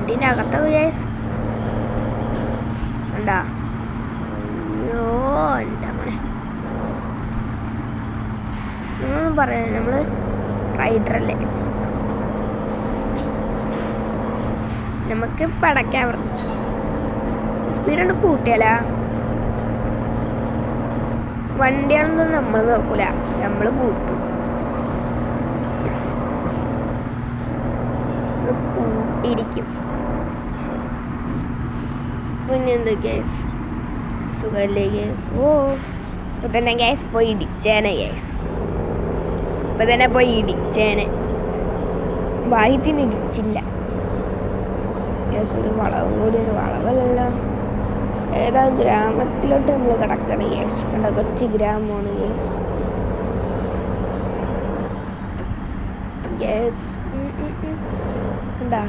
വണ്ടീൻ്റെ അകത്തൊക്കെ ഗ്യാസ് ഉണ്ടാ. അയ്യോ എൻ്റെ മോനെ ഒന്നും പറയാ, നമ്മൾ റൈഡറല്ലേ, നമുക്ക് പടക്കാൻ പറഞ്ഞു. സ്പീഡ് കൊണ്ട് കൂട്ടിയാല വണ്ടിയാണെന്നൊന്നും നമ്മൾ നോക്കൂല, നമ്മൾ കൂട്ടും. കൂട്ടിയിരിക്കും. പിന്നെ എന്താ ഗ്യാസ് സുഖല്ലേ ഗ്യാസ്? ഓ ഇപ്പൊ തന്നെ ഗ്യാസ് പോയി ഇടിച്ചേനെ, ഗ്യാസ് ഇപ്പൊ തന്നെ പോയി ഇടിച്ചേനെ. വാഹിത്തിന് ഇടിച്ചില്ല ഗ്യാസ്. ഒരു വളവും കൂടി, ഒരു വളവല്ലല്ലോ, ഏതാ ഗ്രാമത്തിലോട്ട് നമ്മൾ കിടക്കണം ഗ്യാസ്. കണ്ട കൊച്ചു ഗ്രാമമാണ് ഗ്യാസ്. ഗ്യാസ് കണ്ടാ